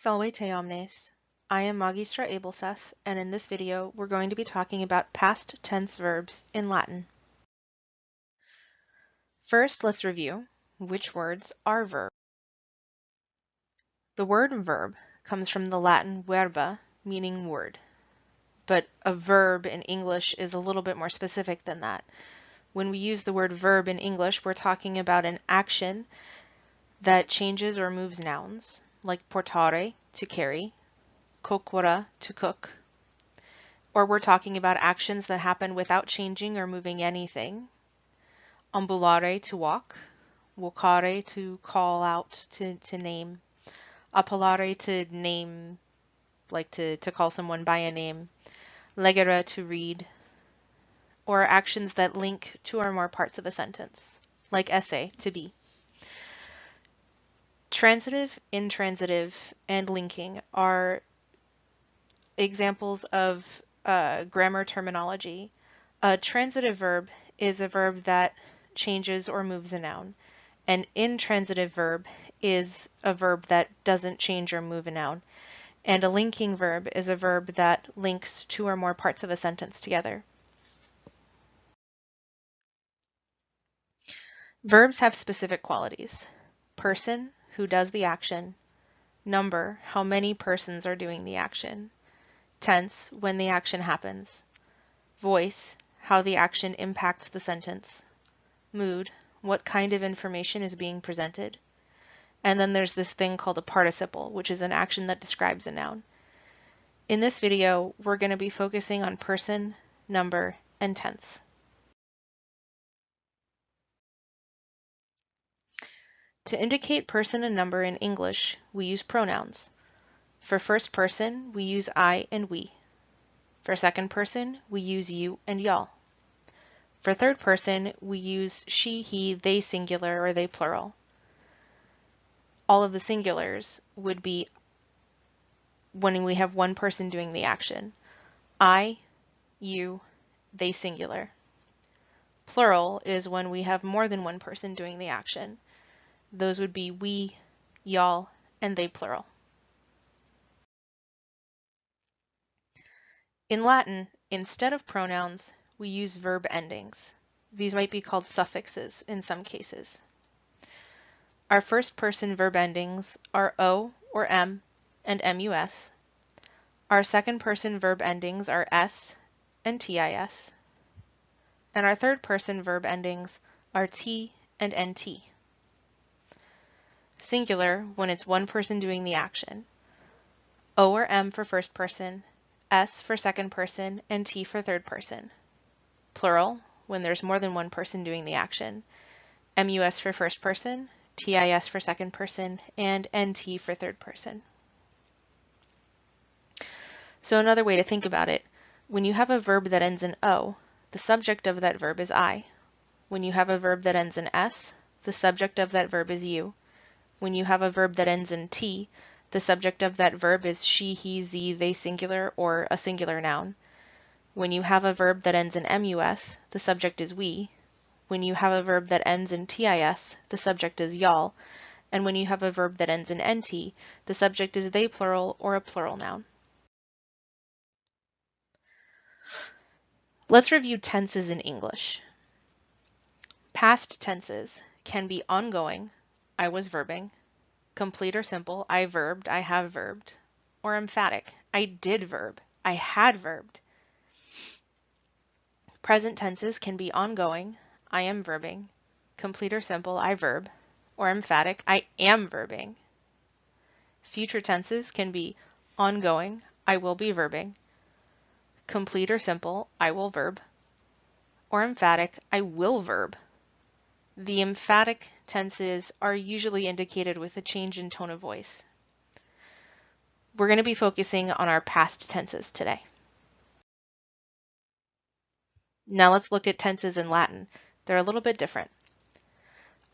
Salve te omnes. I am Magistra Abelseth, and in this video we're going to be talking about past tense verbs in Latin. First, let's review which words are verbs. The word verb comes from the Latin verba, meaning word. But a verb in English is a little bit more specific than that. When we use the word verb in English, we're talking about an action that changes or moves nouns, like portare, to carry, cocora, to cook, or we're talking about actions that happen without changing or moving anything. Ambulare, to walk, vocare, to call out, to name, appellare, to name, like to call someone by a name, legere, to read, or actions that link two or more parts of a sentence, like esse, to be. Transitive, intransitive, and linking are examples of grammar terminology. A transitive verb is a verb that changes or moves a noun. An intransitive verb is a verb that doesn't change or move a noun. And a linking verb is a verb that links two or more parts of a sentence together. Verbs have specific qualities. Person, who does the action. Number, how many persons are doing the action. Tense, when the action happens. Voice, how the action impacts the sentence. Mood, what kind of information is being presented. And then there's this thing called a participle, which is an action that describes a noun. In this video, we're going to be focusing on person, number, and tense. To indicate person and number in English, we use pronouns. For first person, we use I and we. For second person, we use you and y'all. For third person, we use she, he, they singular, or they plural. All of the singulars would be when we have one person doing the action. I, you, they singular. Plural is when we have more than one person doing the action. Those would be we, y'all, and they plural. In Latin, instead of pronouns, we use verb endings. These might be called suffixes in some cases. Our first person verb endings are o or m and mus. Our second person verb endings are s and tis. And our third person verb endings are t and nt. Singular when it's one person doing the action. O or M for first person, S for second person, and T for third person. Plural when there's more than one person doing the action. MUS for first person, TIS for second person, and NT for third person. So another way to think about it, when you have a verb that ends in O, the subject of that verb is I. When you have a verb that ends in S, the subject of that verb is you. When you have a verb that ends in T, the subject of that verb is she, he, ze, they singular, or a singular noun. When you have a verb that ends in MUS, the subject is we. When you have a verb that ends in TIS, the subject is y'all. And when you have a verb that ends in NT, the subject is they plural or a plural noun. Let's review tenses in English. Past tenses can be ongoing, I was verbing, complete or simple, I verbed, I have verbed, or emphatic, I did verb, I had verbed. Present tenses can be ongoing, I am verbing, complete or simple, I verb, or emphatic, I am verbing. Future tenses can be ongoing, I will be verbing, complete or simple, I will verb, or emphatic, I will verb. The emphatic tenses are usually indicated with a change in tone of voice. We're going to be focusing on our past tenses today. Now let's look at tenses in Latin. They're a little bit different.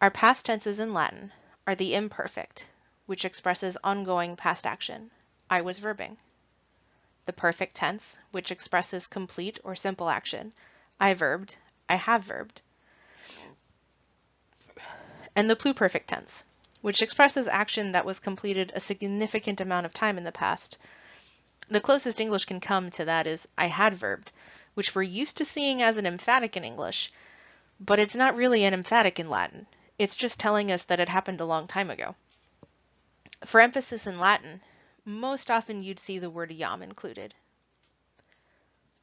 Our past tenses in Latin are the imperfect, which expresses ongoing past action. I was verbing. The perfect tense, which expresses complete or simple action. I verbed, I have verbed. And the pluperfect tense, which expresses action that was completed a significant amount of time in the past. The closest English can come to that is I had verbed, which we're used to seeing as an emphatic in English, but it's not really an emphatic in Latin. It's just telling us that it happened a long time ago. For emphasis in Latin, most often you'd see the word iam included.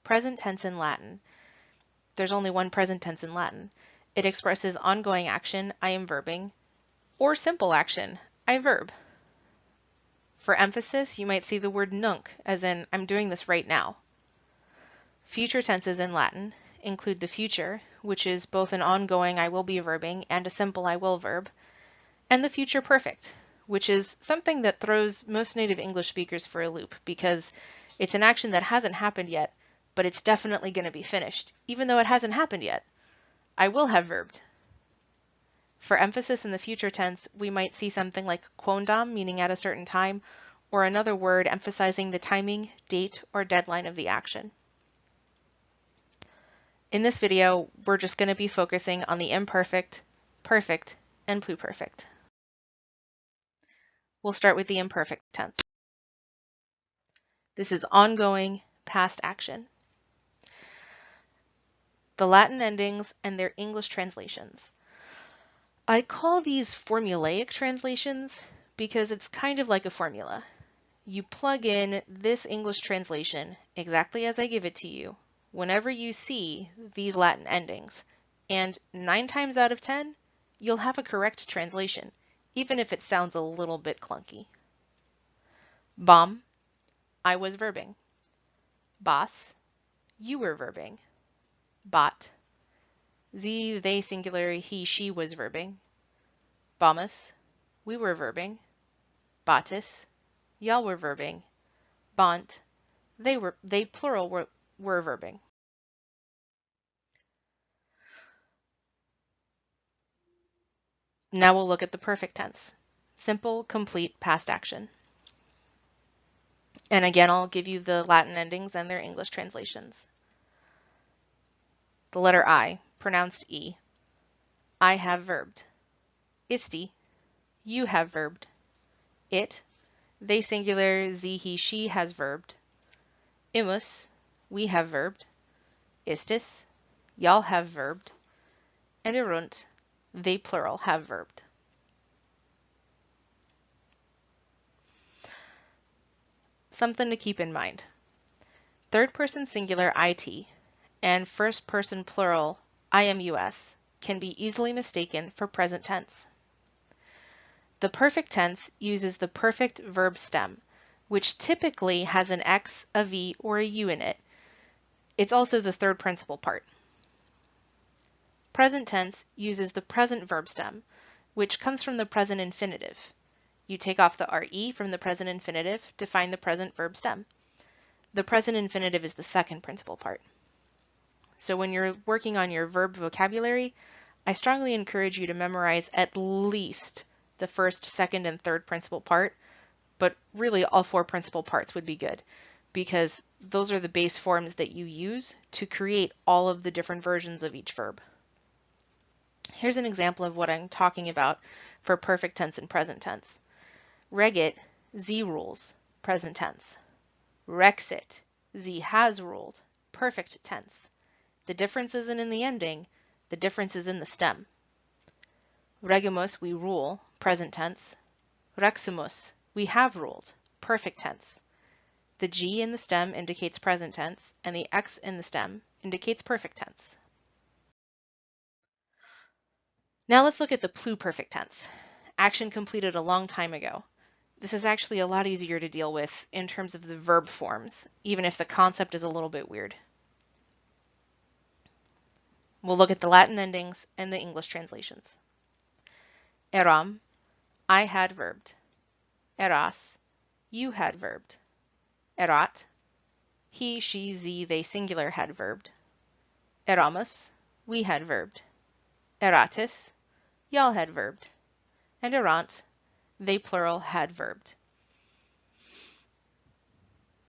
Present tense in Latin. There's only one present tense in Latin. It expresses ongoing action, I am verbing, or simple action, I verb. For emphasis, you might see the word nunc, as in I'm doing this right now. Future tenses in Latin include the future, which is both an ongoing I will be verbing and a simple I will verb, and the future perfect, which is something that throws most native English speakers for a loop because it's an action that hasn't happened yet, but it's definitely going to be finished, even though it hasn't happened yet. I will have verbed. For emphasis in the future tense, we might see something like quondam, meaning at a certain time, or another word emphasizing the timing, date, or deadline of the action. In this video, we're just going to be focusing on the imperfect, perfect, and pluperfect. We'll start with the imperfect tense. This is ongoing past action. The Latin endings and their English translations. I call these formulaic translations because it's kind of like a formula. You plug in this English translation exactly as I give it to you whenever you see these Latin endings, and 9 times out of 10, you'll have a correct translation, even if it sounds a little bit clunky. Bom, I was verbing. Bas, you were verbing. Bat, sie, they singular, he, she was verbing. Bomus, we were verbing. Batis, y'all were verbing. Bont, they plural were verbing. Now we'll look at the perfect tense. Simple, complete, past action. And again, I'll give you the Latin endings and their English translations. The letter I, pronounced E. I have verbed. Isti, you have verbed. It, they singular, sie, he, she has verbed. Imus, we have verbed. Istis, y'all have verbed. And erunt, they plural have verbed. Something to keep in mind. Third person singular it and first person plural imus can be easily mistaken for present tense. The perfect tense uses the perfect verb stem, which typically has an X, a V, or a U in it. It's also the third principal part. Present tense uses the present verb stem, which comes from the present infinitive. You take off the RE from the present infinitive to find the present verb stem. The present infinitive is the second principal part. So when you're working on your verb vocabulary, I strongly encourage you to memorize at least the first, second, and third principal part, but really all 4 principal parts would be good because those are the base forms that you use to create all of the different versions of each verb. Here's an example of what I'm talking about for perfect tense and present tense. Regit, sie rules, present tense. Rexit, sie has ruled, perfect tense. The difference isn't in the ending, the difference is in the stem. Regimus, we rule, present tense. Reximus, we have ruled, perfect tense. The G in the stem indicates present tense, and the X in the stem indicates perfect tense. Now let's look at the pluperfect tense, action completed a long time ago. This is actually a lot easier to deal with in terms of the verb forms, even if the concept is a little bit weird. We'll look at the Latin endings and the English translations. Eram, I had verbed. Eras, you had verbed. Erat, he, she, sie, they singular had verbed. Eramus, we had verbed. Eratis, y'all had verbed. And erant, they plural had verbed.